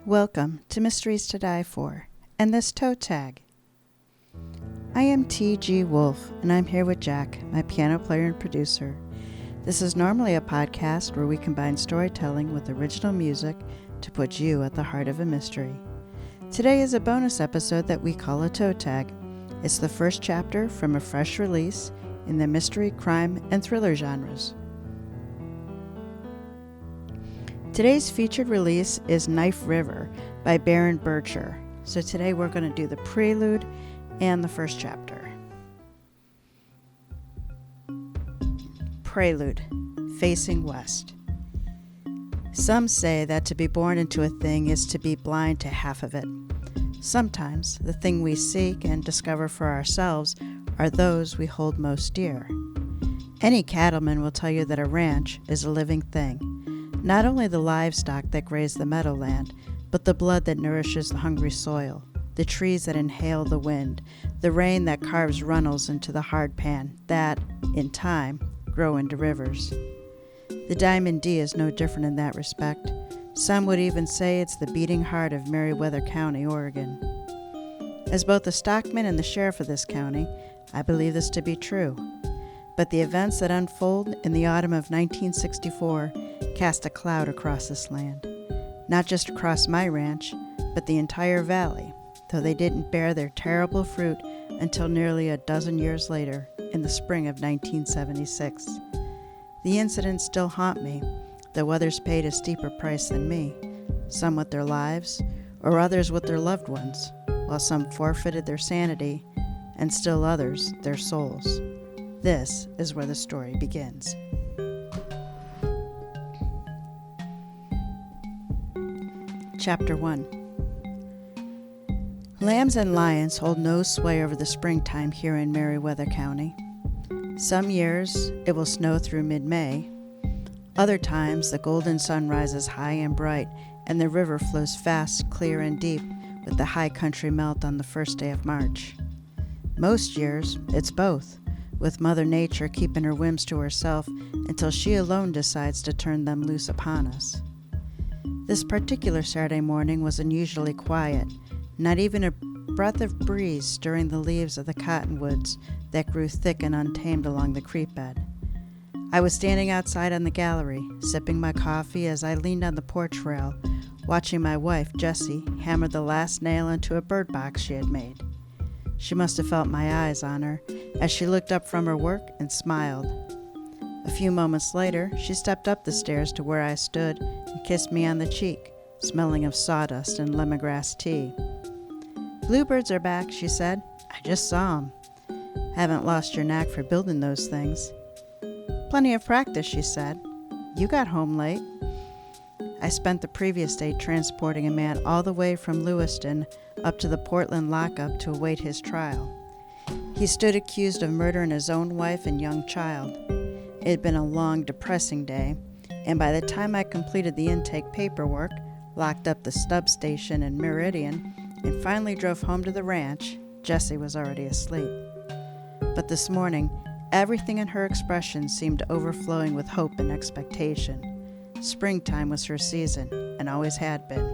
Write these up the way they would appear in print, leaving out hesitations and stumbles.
Welcome to Mysteries to Die For and this toe tag. I am TG Wolff and I'm here with Jack, my piano player and producer. This is normally a podcast where we combine storytelling with original music to put you at the heart of a mystery. Today is a bonus episode that we call a toe tag. It's the first chapter from a fresh release in the mystery, crime, and thriller genres. Today's featured release is Knife River by Baron Birtcher. So today we're going to do the prelude and the first chapter. Prelude, Facing West. Some say that to be born into a thing is to be blind to half of it. Sometimes the thing we seek and discover for ourselves are those we hold most dear. Any cattleman will tell you that a ranch is a living thing. Not only the livestock that graze the meadowland, but the blood that nourishes the hungry soil, the trees that inhale the wind, the rain that carves runnels into the hard pan that, in time, grow into rivers. The Diamond D is no different in that respect. Some would even say it's the beating heart of Meridian County, Oregon. As both the stockman and the sheriff of this county, I believe this to be true. But the events that unfold in the autumn of 1964 cast a cloud across this land. Not just across my ranch, but the entire valley, though they didn't bear their terrible fruit until nearly a dozen years later, in the spring of 1976. The incidents still haunt me, though others paid a steeper price than me, some with their lives, or others with their loved ones, while some forfeited their sanity, and still others their souls. This is where the story begins. Chapter 1. Lambs and lions hold no sway over the springtime here in Meridian County. Some years it will snow through mid-May. Other times the golden sun rises high and bright and the river flows fast, clear, and deep with the high country melt on the first day of March. Most years it's both, with Mother Nature keeping her whims to herself until she alone decides to turn them loose upon us. This particular Saturday morning was unusually quiet, not even a breath of breeze stirring the leaves of the cottonwoods that grew thick and untamed along the creek bed. I was standing outside on the gallery, sipping my coffee as I leaned on the porch rail, watching my wife, Jessie, hammer the last nail into a bird box she had made. She must have felt my eyes on her as she looked up from her work and smiled. A few moments later, she stepped up the stairs to where I stood and kissed me on the cheek, smelling of sawdust and lemongrass tea. "Bluebirds are back," she said. "I just saw 'em. Haven't lost your knack for building those things." "Plenty of practice," she said. "You got home late." I spent the previous day transporting a man all the way from Lewiston up to the Portland lockup to await his trial. He stood accused of murdering his own wife and young child. It had been a long, depressing day, and by the time I completed the intake paperwork, locked up the stub station in Meridian, and finally drove home to the ranch, Jessie was already asleep. But this morning, everything in her expression seemed overflowing with hope and expectation. Springtime was her season, and always had been.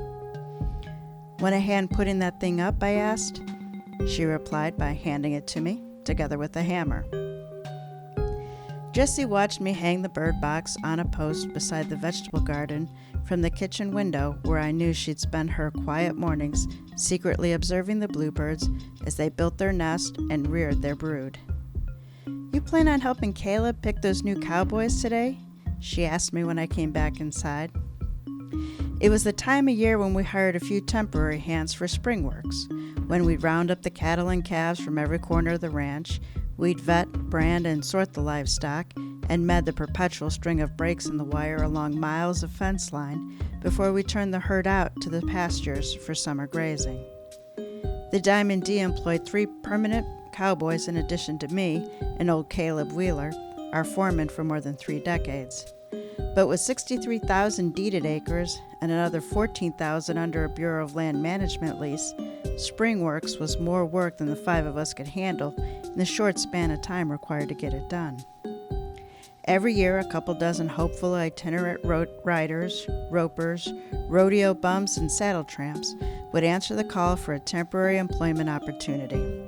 "Want a hand putting that thing up?" I asked. She replied by handing it to me, together with a hammer. Jessie watched me hang the bird box on a post beside the vegetable garden from the kitchen window where I knew she'd spend her quiet mornings secretly observing the bluebirds as they built their nest and reared their brood. "You plan on helping Caleb pick those new cowboys today?" she asked me when I came back inside. It was the time of year when we hired a few temporary hands for spring works, when we'd round up the cattle and calves from every corner of the ranch. We'd vet, brand, and sort the livestock, and mend the perpetual string of breaks in the wire along miles of fence line before we turned the herd out to the pastures for summer grazing. The Diamond D employed 3 permanent cowboys in addition to me and old Caleb Wheeler, our foreman for more than 3 decades. But with 63,000 deeded acres and another 14,000 under a Bureau of Land Management lease, spring works was more work than the 5 of us could handle in the short span of time required to get it done. Every year, a couple dozen hopeful itinerant riders, ropers, rodeo bums, and saddle tramps would answer the call for a temporary employment opportunity.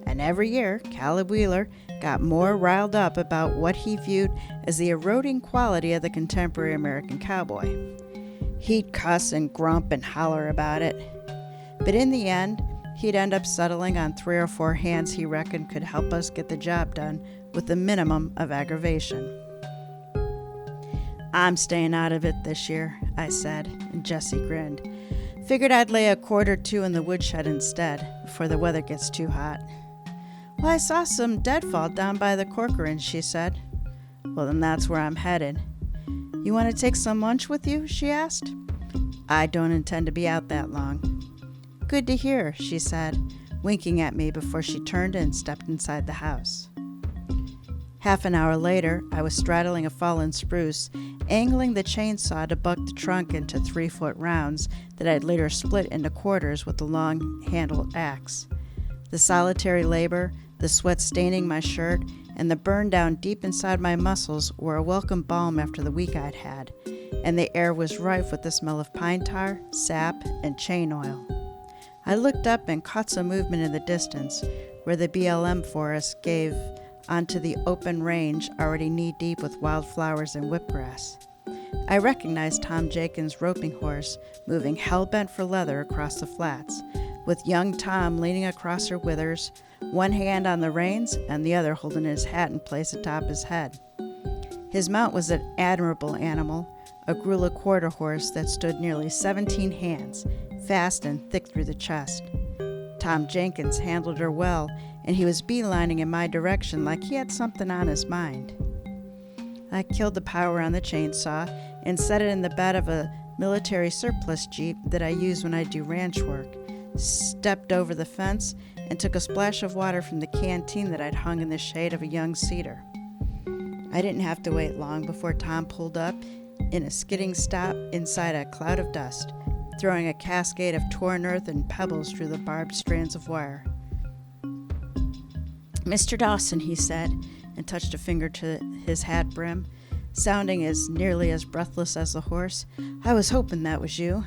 And every year, Caleb Wheeler got more riled up about what he viewed as the eroding quality of the contemporary American cowboy. He'd cuss and grump and holler about it. But in the end, he'd end up settling on 3 or 4 hands he reckoned could help us get the job done with the minimum of aggravation. "I'm staying out of it this year," I said, and Jessie grinned. "Figured I'd lay a quart or 2 in the woodshed instead, before the weather gets too hot." "Well, I saw some deadfall down by the Corcoran," she said. "Well, then that's where I'm headed." "You want to take some lunch with you?" she asked. "I don't intend to be out that long." "Good to hear," she said, winking at me before she turned and stepped inside the house. Half an hour later, I was straddling a fallen spruce, angling the chainsaw to buck the trunk into 3-foot rounds that I'd later split into quarters with the long-handled axe. The solitary labor, the sweat staining my shirt, and the burn down deep inside my muscles were a welcome balm after the week I'd had, and the air was rife with the smell of pine tar, sap, and chain oil. I looked up and caught some movement in the distance, where the BLM forest gave onto the open range already knee-deep with wildflowers and whipgrass. I recognized Tom Jenkins' roping horse moving hell-bent for leather across the flats, with young Tom leaning across her withers, one hand on the reins and the other holding his hat in place atop his head. His mount was an admirable animal, a Grula quarter horse that stood nearly 17 hands, fast and thick through the chest. Tom Jenkins handled her well, and he was beelining in my direction like he had something on his mind. I killed the power on the chainsaw and set it in the bed of a military surplus jeep that I use when I do ranch work, stepped over the fence, and took a splash of water from the canteen that I'd hung in the shade of a young cedar. I didn't have to wait long before Tom pulled up in a skidding stop inside a cloud of dust, throwing a cascade of torn earth and pebbles through the barbed strands of wire. "Mr. Dawson," he said, and touched a finger to his hat brim, sounding as nearly as breathless as the horse. "I was hoping that was you."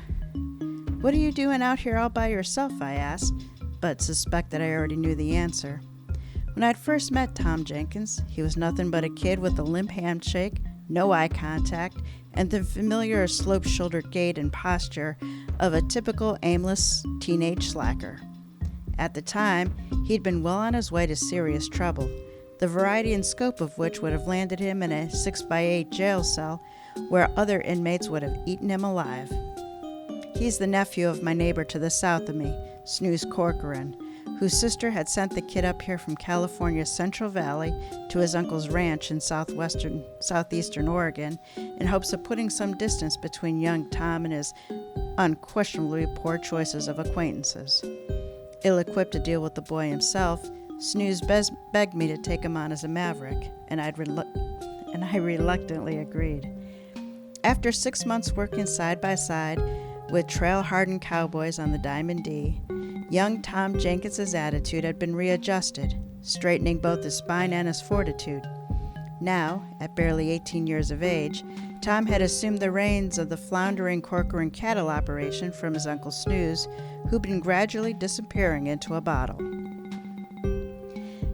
"What are you doing out here all by yourself?" I asked, but suspected I already knew the answer. When I'd first met Tom Jenkins, he was nothing but a kid with a limp handshake, no eye contact, and the familiar slope-shouldered gait and posture of a typical aimless teenage slacker. At the time, he'd been well on his way to serious trouble, the variety and scope of which would have landed him in a 6x8 jail cell where other inmates would have eaten him alive. He's the nephew of my neighbor to the south of me, Snooze Corcoran, whose sister had sent the kid up here from California's Central Valley to his uncle's ranch in southeastern Oregon in hopes of putting some distance between young Tom and his unquestionably poor choices of acquaintances. Ill-equipped to deal with the boy himself, Snooze begged me to take him on as a maverick, and I reluctantly agreed. After 6 months working side by side with trail-hardened cowboys on the Diamond D, young Tom Jenkins's attitude had been readjusted, straightening both his spine and his fortitude. Now, at barely 18 years of age, Tom had assumed the reins of the floundering Corcoran cattle operation from his uncle Snooze, who'd been gradually disappearing into a bottle.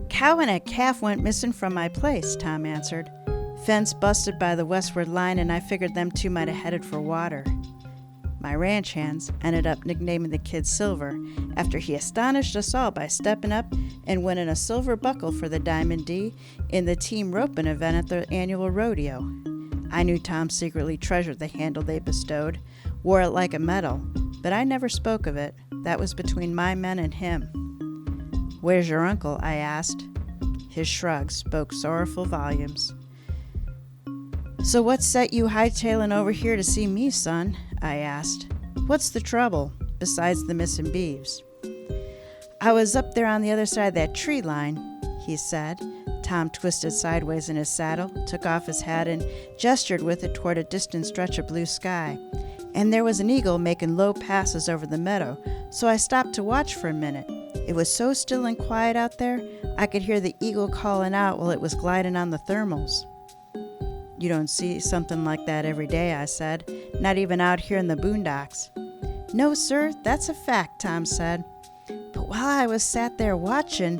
"Cow and a calf went missing from my place," Tom answered. "Fence busted by the westward line, and I figured them two might have headed for water." My ranch hands ended up nicknaming the kid Silver after he astonished us all by stepping up and winning a silver buckle for the Diamond D in the team roping event at the annual rodeo. I knew Tom secretly treasured the handle they bestowed, wore it like a medal, but I never spoke of it. That was between my men and him. "Where's your uncle?" I asked. His shrug spoke sorrowful volumes. "So what set you hightailing over here to see me, son?" I asked. "What's the trouble, besides the missing beeves?" "I was up there on the other side of that tree line," he said. Tom twisted sideways in his saddle, took off his hat, and gestured with it toward a distant stretch of blue sky. "And there was an eagle making low passes over the meadow, so I stopped to watch for a minute. It was so still and quiet out there, I could hear the eagle calling out while it was gliding on the thermals." You don't see something like that every day, I said. Not even out here in the boondocks. No, sir, that's a fact, Tom said. But while I was sat there watching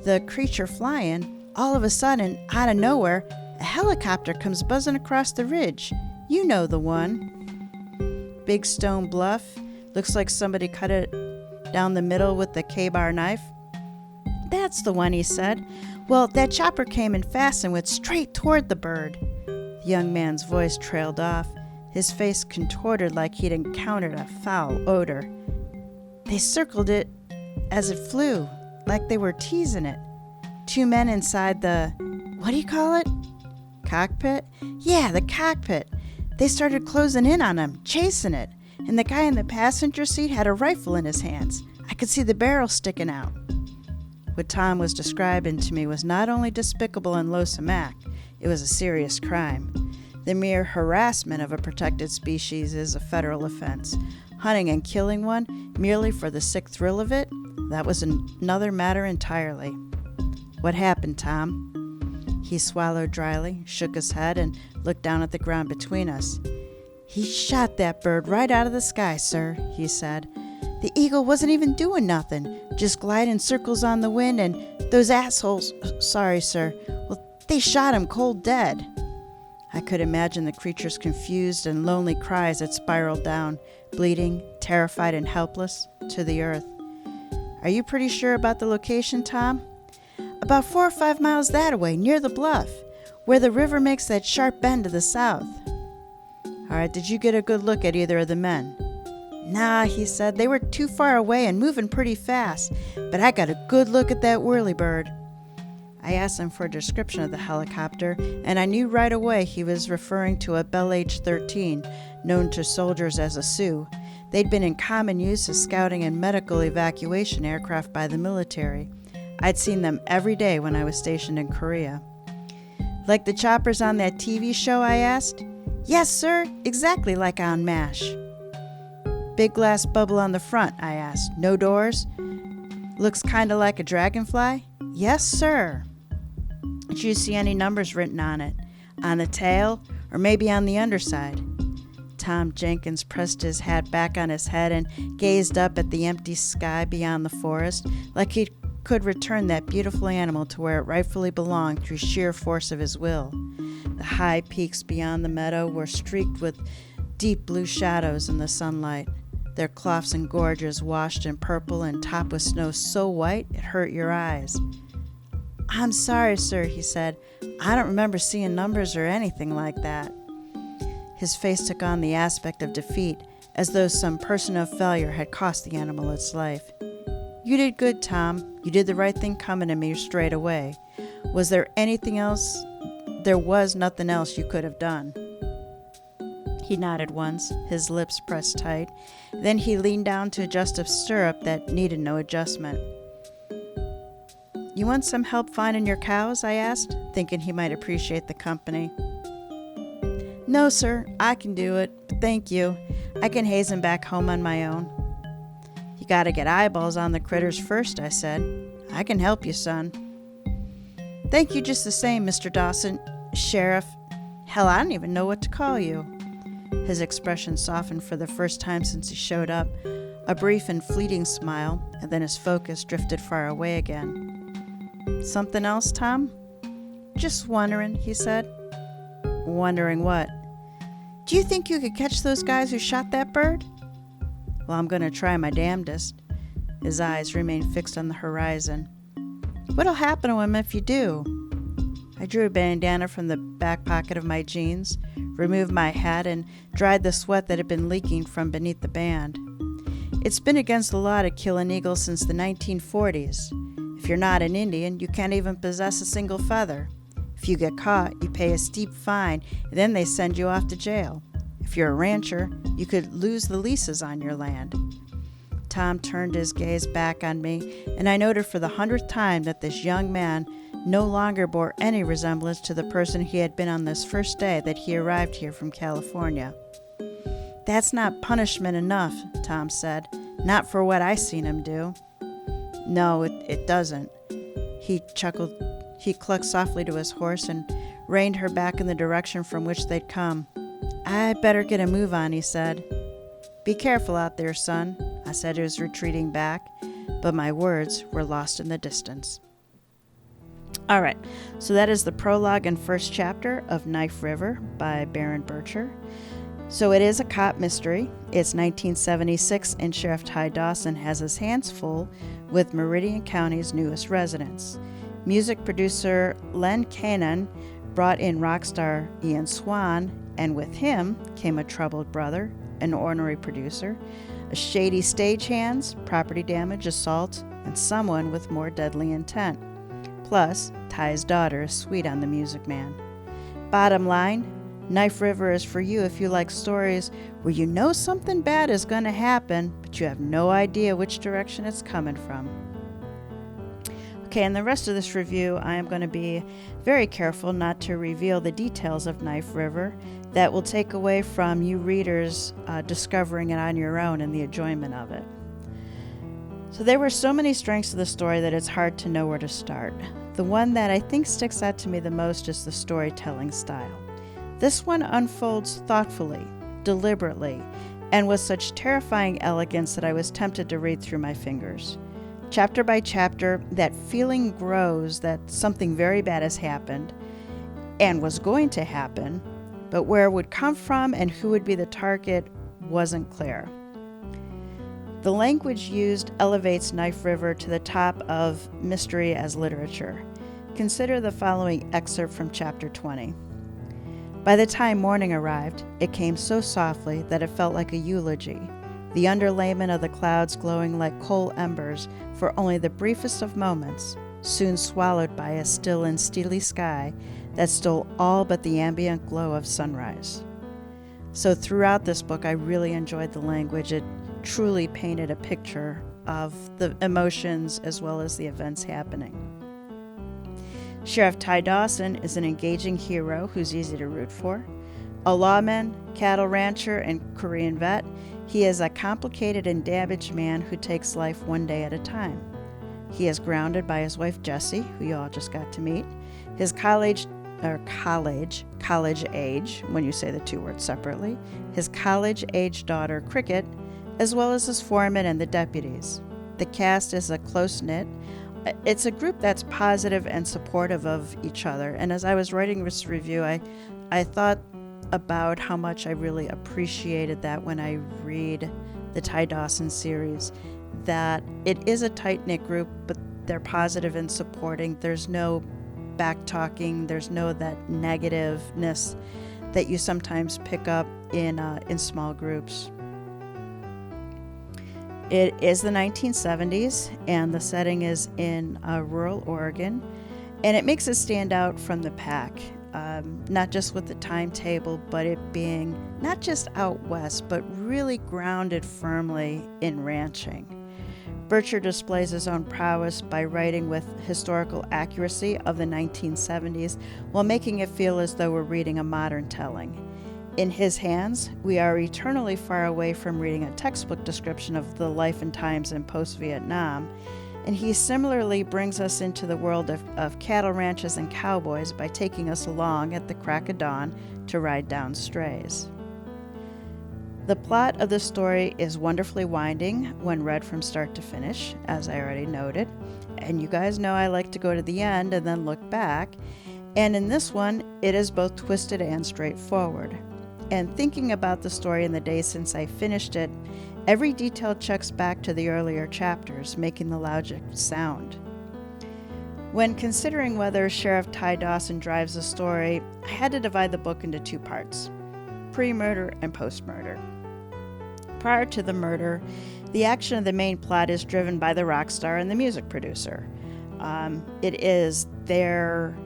the creature flying, all of a sudden, out of nowhere, a helicopter comes buzzing across the ridge. You know the one. Big stone bluff. Looks like somebody cut it down the middle with the K-bar knife. That's the one, he said. Well, that chopper came in fast and went straight toward the bird. The young man's voice trailed off. His face contorted like he'd encountered a foul odor. They circled it as it flew, like they were teasing it. 2 men inside the, what do you call it? Cockpit? Yeah, the cockpit. They started closing in on him, chasing it, and the guy in the passenger seat had a rifle in his hands. I could see the barrel sticking out. What Tom was describing to me was not only despicable and low-sumac, it was a serious crime. The mere harassment of a protected species is a federal offense. Hunting and killing one merely for the sick thrill of it, that was another matter entirely. What happened, Tom? He swallowed dryly, shook his head, and looked down at the ground between us. He shot that bird right out of the sky, sir, he said. The eagle wasn't even doing nothing, just gliding circles on the wind, and those assholes, sorry, sir, well, they shot him cold dead. I could imagine the creature's confused and lonely cries that spiraled down, bleeding, terrified and helpless, to the earth. Are you pretty sure about the location, Tom? About 4 or 5 miles that way, near the bluff, where the river makes that sharp bend to the south. All right, did you get a good look at either of the men? Nah, he said, they were too far away and moving pretty fast, but I got a good look at that whirlybird. I asked him for a description of the helicopter, and I knew right away he was referring to a Bell H-13, known to soldiers as a Sioux. They'd been in common use as scouting and medical evacuation aircraft by the military. I'd seen them every day when I was stationed in Korea. Like the choppers on that TV show, I asked? Yes, sir, exactly like on MASH. Big glass bubble on the front, I asked. No doors? Looks kind of like a dragonfly? Yes, sir. Did you see any numbers written on it? On the tail? Or maybe on the underside? Tom Jenkins pressed his hat back on his head and gazed up at the empty sky beyond the forest, like he could return that beautiful animal to where it rightfully belonged through sheer force of his will. The high peaks beyond the meadow were streaked with deep blue shadows in the sunlight, their cloughs and gorges washed in purple and topped with snow so white it hurt your eyes. I'm sorry, sir, he said. I don't remember seeing numbers or anything like that. His face took on the aspect of defeat, as though some personal failure had cost the animal its life. You did good, Tom. You did the right thing coming to me straight away. Was there anything else? There was nothing else you could have done. He nodded once, his lips pressed tight. Then he leaned down to adjust a stirrup that needed no adjustment. You want some help finding your cows? I asked, thinking he might appreciate the company. No, sir, I can do it, but thank you. I can haze them back home on my own. You gotta get eyeballs on the critters first, I said. I can help you, son. Thank you just the same, Mr. Dawson. Sheriff. Hell, I don't even know what to call you. His expression softened for the first time since he showed up, a brief and fleeting smile, and then his focus drifted far away again. Something else, Tom? Just wondering, he said. Wondering what? Do you think you could catch those guys who shot that bird? Well, I'm going to try my damnedest. His eyes remained fixed on the horizon. What'll happen to him if you do? I drew a bandana from the back pocket of my jeans, removed my hat, and dried the sweat that had been leaking from beneath the band. It's been against the law to kill an eagle since the 1940s. If you're not an Indian, you can't even possess a single feather. If you get caught, you pay a steep fine, and then they send you off to jail. If you're a rancher, you could lose the leases on your land. Tom turned his gaze back on me, and I noted for the 100th time that this young man no longer bore any resemblance to the person he had been on this first day that he arrived here from California. That's not punishment enough, Tom said. Not for what I seen him do. No, it doesn't. He chuckled He clucked softly to his horse and reined her back in the direction from which they'd come. "I'd better get a move on," he said. "Be careful out there, son," I said as retreating back, but my words were lost in the distance. All right, so that is the prologue and first chapter of Knife River by Baron Birtcher. So it is a cop mystery. It's 1976, and Sheriff Ty Dawson has his hands full with Meridian County's newest residents. Music producer Len Kaanan brought in rock star Ian Swann, and with him came a troubled brother, an ornery producer, a shady stagehands, property damage, assault, and someone with more deadly intent. Plus, Ty's daughter is sweet on the music man. Bottom line, Knife River is for you if you like stories where you know something bad is going to happen, but you have no idea which direction it's coming from. Okay, in the rest of this review, I am going to be very careful not to reveal the details of Knife River that will take away from you readers discovering it on your own and the enjoyment of it. So there were so many strengths to the story that it's hard to know where to start. The one that I think sticks out to me the most is the storytelling style. This one unfolds thoughtfully, deliberately, and with such terrifying elegance that I was tempted to read through my fingers. Chapter by chapter, that feeling grows that something very bad has happened and was going to happen, but where it would come from and who would be the target wasn't clear. The language used elevates Knife River to the top of mystery as literature. Consider the following excerpt from chapter 20. By the time morning arrived, it came so softly that it felt like a eulogy, the underlayment of the clouds glowing like coal embers for only the briefest of moments, soon swallowed by a still and steely sky that stole all but the ambient glow of sunrise. So throughout this book, I really enjoyed the language. It truly painted a picture of the emotions as well as the events happening. Sheriff Ty Dawson is an engaging hero who's easy to root for. A lawman, cattle rancher, and Korean vet, he is a complicated and damaged man who takes life one day at a time. He is grounded by his wife Jessie, who you all just got to meet, his college age, when you say the two words separately, his college-age daughter Cricket, as well as his foreman and the deputies. The cast is a close-knit. It's a group that's positive and supportive of each other. And as I was writing this review, I thought about how much I really appreciated that when I read the Ty Dawson series, that it is a tight-knit group, but they're positive and supporting. There's no back-talking. There's no that negativeness that you sometimes pick up in small groups. It is the 1970s, and the setting is in rural Oregon, and it makes it stand out from the pack, not just with the timetable, but it being not just out west, but really grounded firmly in ranching. Birtcher displays his own prowess by writing with historical accuracy of the 1970s while making it feel as though we're reading a modern telling. In his hands, we are eternally far away from reading a textbook description of the life and times in post-Vietnam, and he similarly brings us into the world of cattle ranches and cowboys by taking us along at the crack of dawn to ride down strays. The plot of the story is wonderfully winding when read from start to finish, as I already noted, and you guys know I like to go to the end and then look back, and in this one, it is both twisted and straightforward. And thinking about the story in the days since I finished it, every detail checks back to the earlier chapters, making the logic sound. When considering whether Sheriff Ty Dawson drives the story, I had to divide the book into two parts, pre-murder and post-murder. Prior to the murder, the action of the main plot is driven by the rock star and the music producer. It is their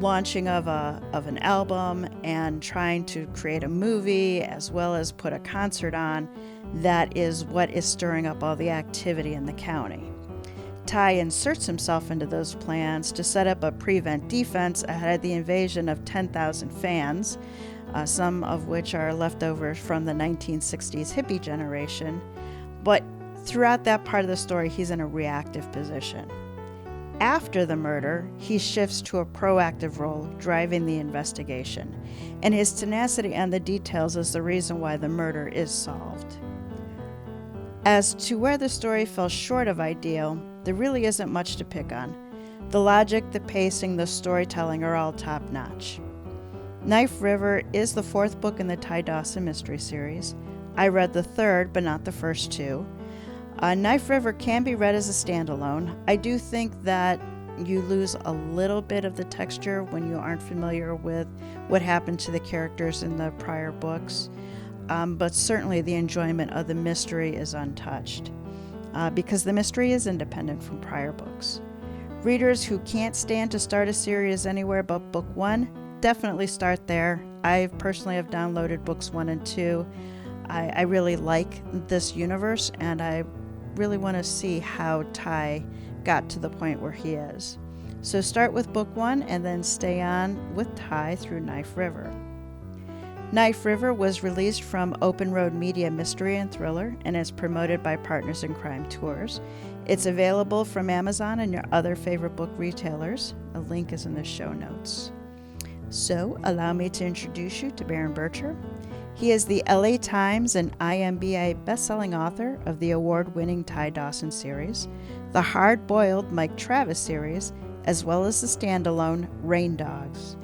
launching of an album and trying to create a movie as well as put a concert on that is what is stirring up all the activity in the county. Ty inserts himself into those plans to set up a prevent defense ahead of the invasion of 10,000 fans, some of which are leftovers from the 1960s hippie generation. But throughout that part of the story, he's in a reactive position. After the murder, he shifts to a proactive role, driving the investigation, and his tenacity on the details is the reason why the murder is solved. As to where the story fell short of ideal, there really isn't much to pick on. The logic, the pacing, the storytelling are all top-notch. Knife River is the 4th book in the Ty Dawson mystery series. I read the 3rd, but not the first 2. Knife River can be read as a standalone. I do think that you lose a little bit of the texture when you aren't familiar with what happened to the characters in the prior books, but certainly the enjoyment of the mystery is untouched, because the mystery is independent from prior books. Readers who can't stand to start a series anywhere but book 1, definitely start there. I personally have downloaded books 1 and 2. I really like this universe, and I really want to see how Ty got to the point where he is. So start with book 1 and then stay on with Ty through Knife River. Knife River was released from Open Road Media Mystery and Thriller and is promoted by Partners in Crime Tours. It's available from Amazon and your other favorite book retailers. A link is in the show notes. So allow me to introduce you to Baron Birtcher. He is the LA Times and IMBA best-selling author of the award-winning Ty Dawson series, the hard-boiled Mike Travis series, as well as the standalone Rain Dogs.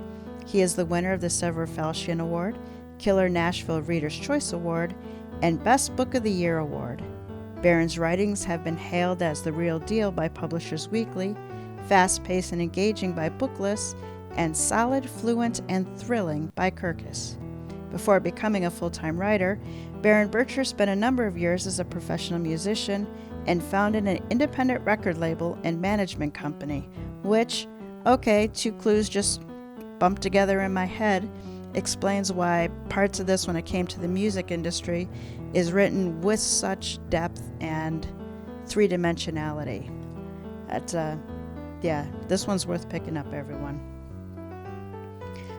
He is the winner of the Sever Falchion Award, Killer Nashville Reader's Choice Award, and Best Book of the Year Award. Baron's writings have been hailed as the real deal by Publishers Weekly, fast-paced and engaging by Booklist, and solid, fluent, and thrilling by Kirkus. Before becoming a full-time writer, Baron Birtcher spent a number of years as a professional musician and founded an independent record label and management company, which, okay, 2 clues just bumped together in my head, explains why parts of this, when it came to the music industry, is written with such depth and three-dimensionality. This one's worth picking up, everyone.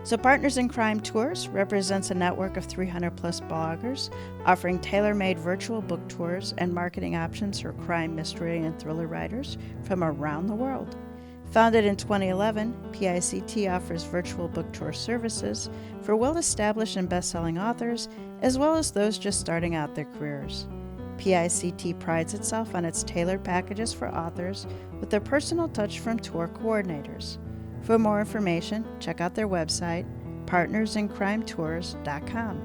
So Partners in Crime Tours represents a network of 300-plus bloggers offering tailor-made virtual book tours and marketing options for crime, mystery, and thriller writers from around the world. Founded in 2011, PICT offers virtual book tour services for well-established and best-selling authors, as well as those just starting out their careers. PICT prides itself on its tailored packages for authors with a personal touch from tour coordinators. For more information, check out their website, partnersincrimetours.com.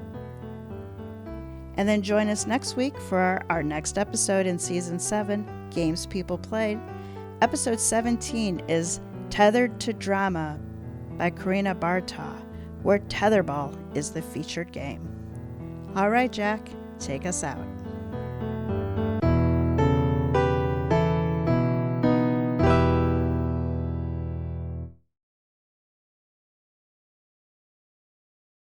And then join us next week for our next episode in Season 7, Games People Played. Episode 17 is Tethered to Drama by Karina Barta, where tetherball is the featured game. All right, Jack, take us out.